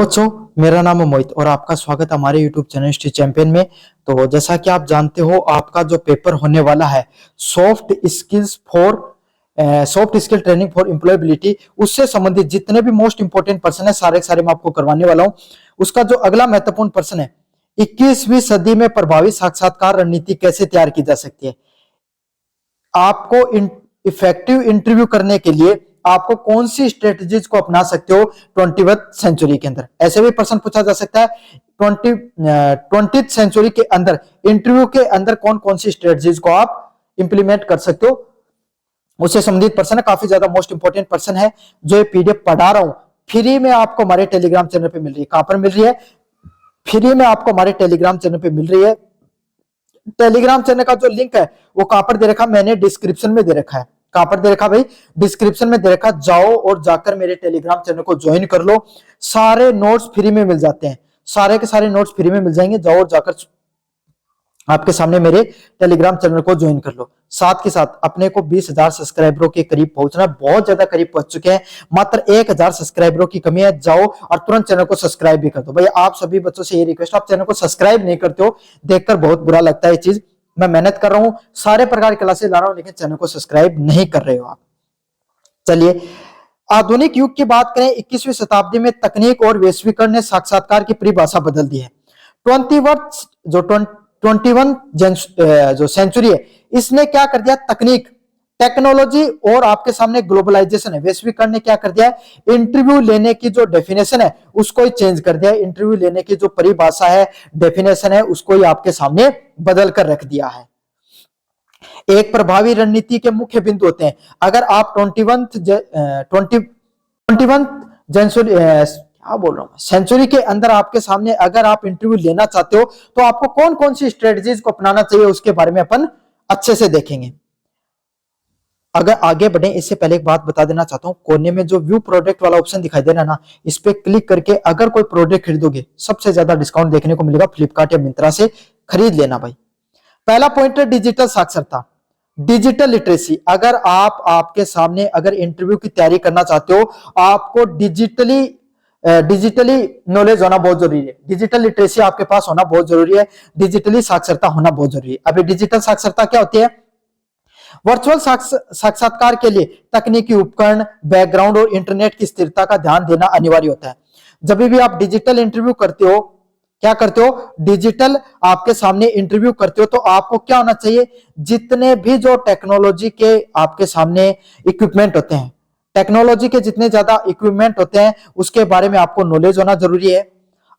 बच्चों, मेरा नाम है मोहित और आपका स्वागत है हमारे YouTube चैनल हिस्ट्री चैंपियन में। तो जैसा कि आप जानते हो, आपका जो पेपर होने वाला है soft skill training for employability, उससे संबंधित जितने भी मोस्ट इंपोर्टेंट पर्सन है सारे के सारे मैं आपको करवाने वाला हूं। उसका जो अगला महत्वपूर्ण प्रश्न है, 21वीं सदी में प्रभावी साक्षात्कार रणनीति कैसे तैयार की जा सकती है। आपको इफेक्टिव इंटरव्यू करने के लिए आपको कौन सी स्ट्रेटजीज को अपना सकते हो 21वीं सेंचुरी के अंदर, ऐसे भी प्रश्न पूछा जा सकता है। 20वीं सेंचुरी के अंदर इंटरव्यू के अंदर कौन कौन सी स्ट्रेटजीज को आप इंप्लीमेंट कर सकते हो, उससे संबंधित प्रश्न है। काफी ज्यादा मोस्ट इंपोर्टेंट प्रश्न है। जो ये पीडीएफ पढ़ा रहा हूं फ्री में आपको हमारे टेलीग्राम चैनल पे मिल रही है। कहां पर मिल रही है? फ्री में आपको हमारे टेलीग्राम चैनल पे मिल रही है। टेलीग्राम चैनल का जो लिंक है वो कहां पर दे रखा, मैंने डिस्क्रिप्शन में दे रखा है। कहां पर दे रखा भाई? डिस्क्रिप्शन में दे रखा। जाओ और जाकर मेरे टेलीग्राम चैनल को ज्वाइन कर लो। सारे नोट्स फ्री में मिल जाते हैं, सारे के सारे नोट्स फ्री में मिल जाएंगे। जाओ और जाकर आपके सामने मेरे टेलीग्राम चैनल को ज्वाइन कर लो। साथ के साथ अपने को 20,000 सब्सक्राइबरों के करीब पहुंचना, बहुत ज्यादा करीब पहुंच चुके हैं। मात्र 1,000 सब्सक्राइबरों की कमी है। जाओ और तुरंत चैनल को सब्सक्राइब भी कर दो। भाई आप सभी बच्चों से ये रिक्वेस्ट, आप चैनल को सब्सक्राइब नहीं करते हो, देखकर बहुत बुरा लगता है। ये चीज मैं मेहनत कर रहा हूं, सारे प्रकार की क्लासेस ला रहा हूं, लेकिन चैनल को सब्सक्राइब नहीं कर रहे हो आप। चलिए, आधुनिक युग की बात करें, 21वीं शताब्दी में तकनीक और वैश्वीकरण ने साक्षात्कार की परिभाषा बदल दी है। 21 जो सेंचुरी है, इसने क्या कर दिया? तकनीक, टेक्नोलॉजी और आपके सामने ग्लोबलाइजेशन है, वैश्वीकरण ने क्या कर दिया है? इंटरव्यू लेने की जो डेफिनेशन है उसको ही चेंज कर दिया है। इंटरव्यू लेने की जो परिभाषा है, डेफिनेशन है, उसको ही आपके सामने बदल कर रख दिया है। एक प्रभावी रणनीति के मुख्य बिंदु होते हैं। अगर आप 21 सेंचुरी के अंदर आपके सामने अगर आप इंटरव्यू लेना चाहते हो तो आपको कौन कौन सी स्ट्रेटजीज को अपनाना चाहिए, उसके बारे में अपन अच्छे से देखेंगे। अगर आगे बढ़े इससे पहले एक बात बता देना चाहता हूं, कोने में जो व्यू प्रोडक्ट वाला ऑप्शन दिखाई दे रहा है ना, इस पे क्लिक करके अगर कोई प्रोडक्ट खरीदोगे सबसे ज्यादा डिस्काउंट देखने को मिलेगा। फ्लिपकार्ट या मिंत्रा से खरीद लेना भाई। पहला पॉइंट है डिजिटल साक्षरता, डिजिटल लिटरेसी। अगर आप आपके सामने अगर इंटरव्यू की तैयारी करना चाहते हो, आपको डिजिटली नॉलेज होना बहुत जरूरी है। डिजिटल लिटरेसी आपके पास होना बहुत जरूरी है। डिजिटली साक्षरता होना बहुत जरूरी है। अभी डिजिटल साक्षरता क्या होती है? वर्चुअल साक्षात्कार के लिए तकनीकी उपकरण, बैकग्राउंड और इंटरनेट की स्थिरता का ध्यान देना अनिवार्य होता है। जब भी आप डिजिटल इंटरव्यू करते हो, क्या करते हो? डिजिटल आपके सामने इंटरव्यू करते हो तो आपको क्या होना चाहिए? जितने भी जो टेक्नोलॉजी के आपके सामने इक्विपमेंट होते हैं, टेक्नोलॉजी के जितने ज्यादा इक्विपमेंट होते हैं उसके बारे में आपको नॉलेज होना जरूरी है।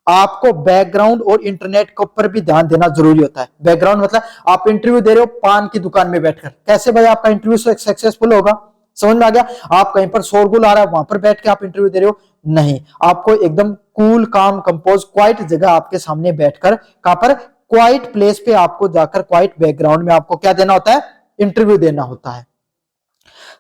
आपको बैकग्राउंड और इंटरनेट के ऊपर भी ध्यान देना जरूरी होता है। बैकग्राउंड मतलब आप इंटरव्यू दे रहे हो पान की दुकान में बैठकर, कैसे भाई आपका इंटरव्यू सक्सेसफुल होगा? समझ में आ गया? आप कहीं पर शोरगुल आ रहा है वहां पर बैठ के आप इंटरव्यू दे रहे हो, नहीं। आपको एकदम कूल, काम, कंपोज, क्वाइट जगह आपके सामने बैठकर, कहां पर? क्वाइट प्लेस पे आपको जाकर क्वाइट बैकग्राउंड में आपको क्या देना होता है? इंटरव्यू देना होता है।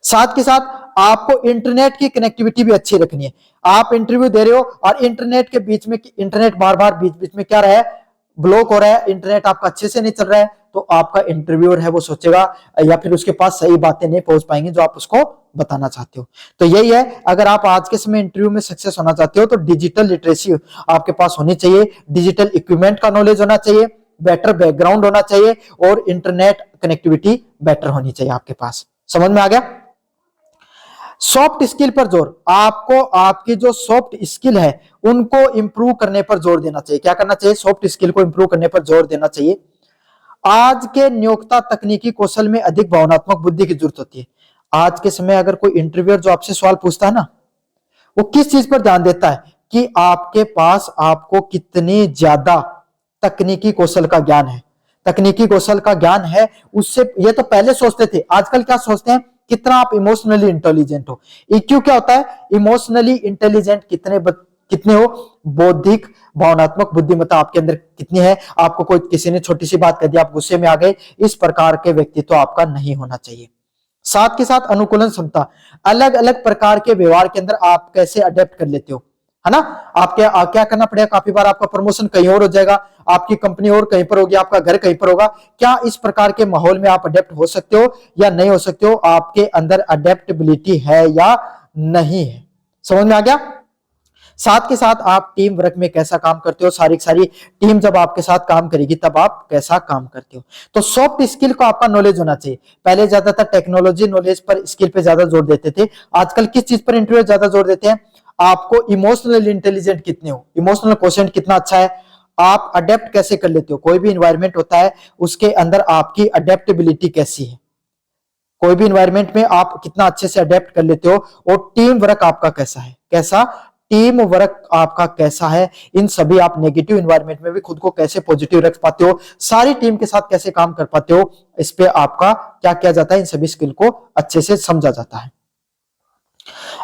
साथ के साथ आपको इंटरनेट की कनेक्टिविटी भी अच्छी रखनी है। आप इंटरव्यू दे रहे हो और इंटरनेट के बीच में, इंटरनेट बार बार बीच बीच में क्या रहा है? ब्लॉक हो रहा है, इंटरनेट आपका अच्छे से नहीं चल रहा है, तो आपका इंटरव्यूअर है वो सोचेगा या फिर उसके पास सही बातें नहीं पहुंच पाएंगी जो आप उसको बताना चाहते हो। तो यही है, अगर आप आज के समय इंटरव्यू में सक्सेस होना चाहते हो तो डिजिटल लिटरेसी आपके पास होनी चाहिए, डिजिटल इक्विपमेंट का नॉलेज होना चाहिए, बेटर बैकग्राउंड होना चाहिए और इंटरनेट कनेक्टिविटी बेटर होनी चाहिए आपके पास। समझ में आ गया? सॉफ्ट स्किल पर जोर, आपको आपकी जो सॉफ्ट स्किल है उनको इंप्रूव करने पर जोर देना चाहिए। क्या करना चाहिए? सॉफ्ट स्किल को इंप्रूव करने पर जोर देना चाहिए। आज के नियोक्ता तकनीकी कौशल में अधिक भावनात्मक बुद्धि की जरूरत होती है। आज के समय अगर कोई इंटरव्यूअर जो आपसे सवाल पूछता है ना, वो किस चीज पर ध्यान देता है कि आपके पास आपको कितनी ज्यादा तकनीकी कौशल का ज्ञान है। तकनीकी कौशल का ज्ञान है उससे, ये तो पहले सोचते थे, आजकल क्या सोचते हैं? कितना आप इमोशनली इंटेलिजेंट हो। ईक्यू क्या होता है? इमोशनली इंटेलिजेंट कितने हो, बौद्धिक भावनात्मक बुद्धिमत्ता आपके अंदर कितनी है। आपको कोई किसी ने छोटी सी बात कह दी, आप गुस्से में आ गए, इस प्रकार के व्यक्तित्व आपका नहीं होना चाहिए। साथ के साथ अनुकूलन क्षमता, अलग अलग प्रकार के व्यवहार के अंदर आप कैसे अडेप्ट कर लेते हो, है ना? आप क्या करना पड़ेगा? काफी बार आपका प्रमोशन कहीं और हो जाएगा, आपकी कंपनी और कहीं पर होगी, आपका घर कहीं पर होगा। क्या इस प्रकार के माहौल में आप अडेप्ट हो सकते हो या नहीं हो सकते हो? आपके अंदर अडेप्टेबिलिटी है या नहीं है? समझ में आ गया? साथ के साथ आप टीम वर्क में कैसा काम करते हो, सारी सारी टीम जब आपके साथ काम करेगी तब आप कैसा काम करते हो। तो सॉफ्ट स्किल को आपका नॉलेज होना चाहिए। पहले ज्यादातर टेक्नोलॉजी नॉलेज पर, स्किल पे ज्यादा जोर देते थे, आजकल किस चीज पर इंटरव्यू ज्यादा जोर देते हैं, आपको इमोशनल इंटेलिजेंट कितने हो, इमोशनल क्वोशेंट कितना अच्छा है, आप अडेप्ट कैसे कर लेते हो, कोई भी इन्वायरमेंट होता है उसके अंदर आपकी अडेप्टेबिलिटी कैसी है, कोई भी इन्वायरमेंट में आप कितना अच्छे से अडेप्ट कर लेते हो, और टीम वर्क आपका कैसा है, कैसा टीम वर्क आपका कैसा है, इन सभी आप नेगेटिव इन्वायरमेंट में भी खुद को कैसे पॉजिटिव रख पाते हो, सारी टीम के साथ कैसे काम कर पाते हो, इस पे आपका क्या किया जाता है, इन सभी स्किल को अच्छे से समझा जाता है।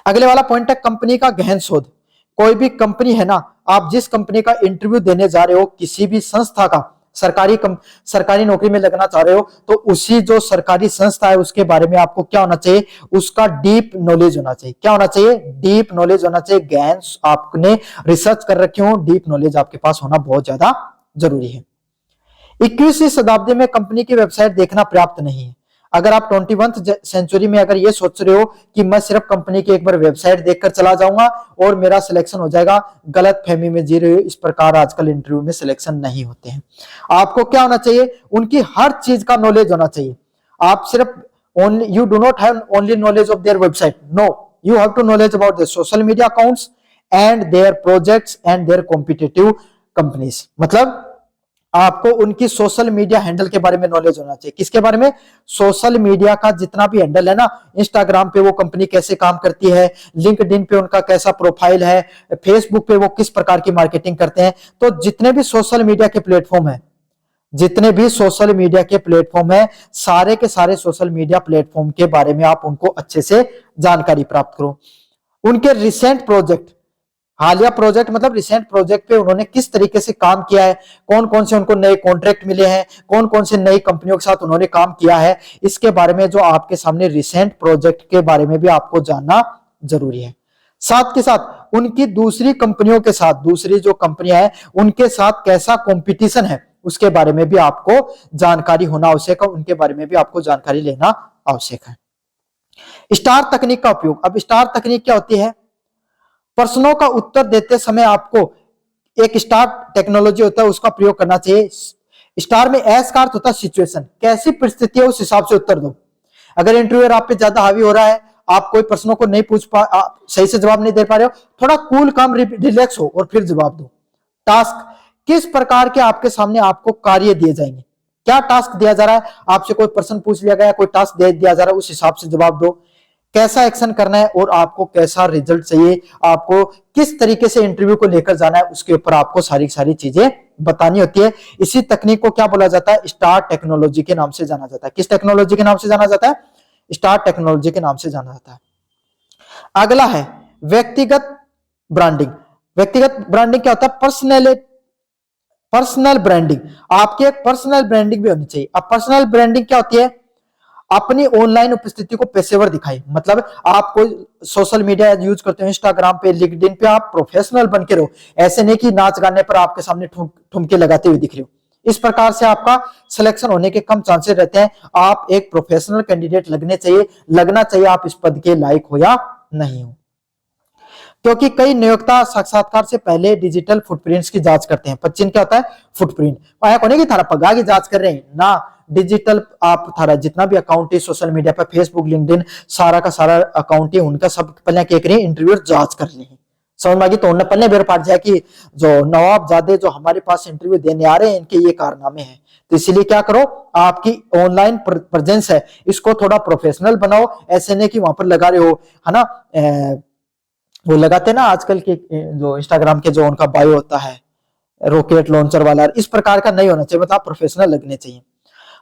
अगले वाला पॉइंट है कंपनी का गहन शोध। कोई भी कंपनी है ना, आप जिस कंपनी का इंटरव्यू देने जा रहे हो, किसी भी संस्था का, सरकारी नौकरी में लगना चाह रहे हो, तो उसी जो सरकारी संस्था है उसके बारे में आपको क्या होना चाहिए, उसका डीप नॉलेज होना चाहिए। क्या होना चाहिए, डीप नॉलेज होना चाहिए। गहन आपने रिसर्च कर रखे हो, डीप नॉलेज आपके पास होना बहुत ज्यादा जरूरी है। 21वीं शताब्दी में कंपनी की वेबसाइट देखना पर्याप्त नहीं है। अगर आप 21वीं सेंचुरी में अगर ये सोच रहे हो कि मैं सिर्फ कंपनी की एक बार वेबसाइट देखकर चला जाऊंगा और मेरा सिलेक्शन हो जाएगा, गलत फहमी में जी रहे हो। इस प्रकार आजकल इंटरव्यू में सिलेक्शन नहीं होते हैं। आपको क्या होना चाहिए, उनकी हर चीज का नॉलेज होना चाहिए। आप सिर्फ only, you do not have only knowledge of their website, no, you have to knowledge about their social media accounts and their projects and their competitive companies. मतलब आपको उनकी सोशल मीडिया हैंडल के बारे में नॉलेज होना चाहिए। किसके बारे में, सोशल मीडिया का जितना भी हैंडल है ना, इंस्टाग्राम पे वो कंपनी कैसे काम करती है, लिंक्डइन पे उनका कैसा प्रोफाइल है, फेसबुक पे वो किस प्रकार की मार्केटिंग करते हैं। तो जितने भी सोशल मीडिया के प्लेटफॉर्म है, जितने भी सोशल मीडिया के प्लेटफॉर्म है, सारे के सारे सोशल मीडिया प्लेटफॉर्म के बारे में आप उनको अच्छे से जानकारी प्राप्त करो। उनके रिसेंट प्रोजेक्ट, हालिया प्रोजेक्ट मतलब रिसेंट प्रोजेक्ट पे उन्होंने किस तरीके से काम किया है, कौन कौन से उनको नए कॉन्ट्रैक्ट मिले हैं, कौन कौन से नई कंपनियों के साथ उन्होंने काम किया है, इसके बारे में जो आपके सामने रिसेंट प्रोजेक्ट के बारे में भी आपको जानना जरूरी है। साथ के साथ उनकी दूसरी कंपनियों के साथ, दूसरी जो कंपनियां हैं उनके साथ कैसा कंपटीशन है, उसके बारे में भी आपको जानकारी होना आवश्यक है, उनके बारे में भी आपको जानकारी लेना आवश्यक है। स्टार तकनीक का उपयोग। अब स्टार तकनीक क्या होती है, प्रश्नों का उत्तर देते समय आपको एक स्टार टेक्नोलॉजी होता है उसका प्रयोग करना चाहिए। स्टार में एस का अर्थ होता है सिचुएशन, कैसी परिस्थिति है उस हिसाब से उत्तर दो। अगर इंटरव्यूअर आप पे ज्यादा हावी हो रहा है, आप कोई प्रश्नों को नहीं सही से जवाब नहीं दे पा रहे हो, थोड़ा कूल काम रिलैक्स हो और फिर जवाब दो। टास्क, किस प्रकार के आपके सामने आपको कार्य दिए जाएंगे, क्या टास्क दिया जा रहा है, आपसे कोई प्रश्न पूछ लिया गया, कोई टास्क दे दिया जा रहा है, उस हिसाब से जवाब दो। कैसा एक्शन करना है और आपको कैसा रिजल्ट चाहिए, आपको किस तरीके से इंटरव्यू को लेकर जाना है, उसके ऊपर आपको सारी सारी चीजें बतानी होती है। इसी तकनीक को क्या बोला जाता है, स्टार टेक्नोलॉजी के नाम से जाना जाता है। किस टेक्नोलॉजी के नाम से जाना जाता है, स्टार टेक्नोलॉजी के नाम से जाना जाता है। अगला है व्यक्तिगत ब्रांडिंग। व्यक्तिगत ब्रांडिंग क्या होता है, पर्सनल ब्रांडिंग। आपकी एक पर्सनल ब्रांडिंग भी होनी चाहिए। अब पर्सनल ब्रांडिंग क्या होती है, अपनी ऑनलाइन उपस्थिति को पेशेवर दिखाई। मतलब आप कोई सोशल मीडिया यूज करते हो, इंस्टाग्राम पे, लिंक्डइन पे, आप प्रोफेशनल बन के रहो। ऐसे नहीं कि नाच गाने पर आपके सामने ठुमके लगाते हुए दिख रहे हो। इस प्रकार से आपका सिलेक्शन होने के कम चांसेस रहते हैं। आप एक प्रोफेशनल कैंडिडेट लगना चाहिए आप इस पद के लायक हो या नहीं हो। क्योंकि कई नियोक्ता साक्षात्कार से पहले डिजिटल फुटप्रिंट्स की जांच करते हैं। पच्चीन क्या होता है, फुटप्रिंट। आया कोने की थारा पगा की जांच कर रहे हैं ना, डिजिटल आप थारा जितना भी अकाउंट है सोशल मीडिया पर, फेसबुक, लिंक्डइन, सारा का सारा अकाउंट है उनका सब पहले क्या करें, इंटरव्यूअर जांच कर ले। समझ में आ गई, तो उन्हें पहले बेर पाट जाए कि जो नवाबजादे जो हमारे पास इंटरव्यू देने आ रहे हैं इनके ये कारनामे हैं। तो इसीलिए क्या करो, आपकी ऑनलाइन प्रेजेंस है इसको थोड़ा प्रोफेशनल बनाओ। ऐसे नहीं कि वहां पर लगा रहे हो, है ना, वो लगाते ना आजकल के जो इंस्टाग्राम के जो उनका बायो होता है रॉकेट लॉन्चर वाला, इस प्रकार का नहीं होना चाहिए। मतलब प्रोफेशनल लगने चाहिए।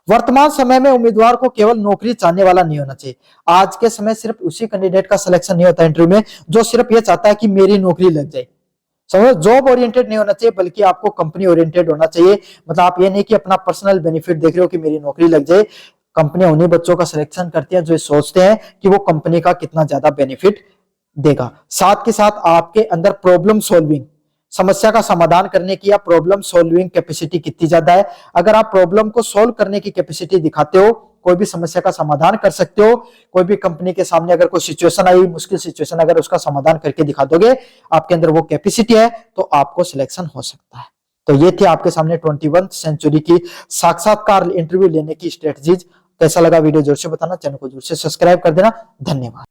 वर्तमान समय में उम्मीदवार को केवल नौकरी चाहने वाला नहीं होना चाहिए। आज के समय सिर्फ उसी कैंडिडेट का सिलेक्शन नहीं होता इंटरव्यू में जो सिर्फ ये चाहता है कि मेरी नौकरी लग जाए। समझो, जॉब ओरिएंटेड नहीं होना चाहिए बल्कि आपको कंपनी ओरिएंटेड होना चाहिए। मतलब आप ये नहीं कि अपना पर्सनल बेनिफिट देख रहे हो कि मेरी नौकरी लग जाए। कंपनियां उन्हीं बच्चों का सिलेक्शन करती है जो सोचते हैं कि वो कंपनी का कितना ज्यादा बेनिफिट देगा। साथ के साथ आपके अंदर प्रॉब्लम सॉल्विंग, समस्या का समाधान करने की या प्रॉब्लम सॉल्विंग कैपेसिटी कितनी ज्यादा है। अगर आप प्रॉब्लम को सॉल्व करने की कैपेसिटी दिखाते हो, कोई भी समस्या का समाधान कर सकते हो। कोई भी कंपनी के सामने अगर कोई सिचुएशन आई, मुश्किल सिचुएशन, अगर उसका समाधान करके दिखा दोगे, आपके अंदर वो कैपेसिटी है, तो आपको सिलेक्शन हो सकता है। तो ये थी आपके सामने 21वीं सेंचुरी की साक्षात्कार इंटरव्यू लेने की स्ट्रेटजीज। कैसा लगा वीडियो जोर से बताना, चैनल को जोर से सब्सक्राइब कर देना। धन्यवाद।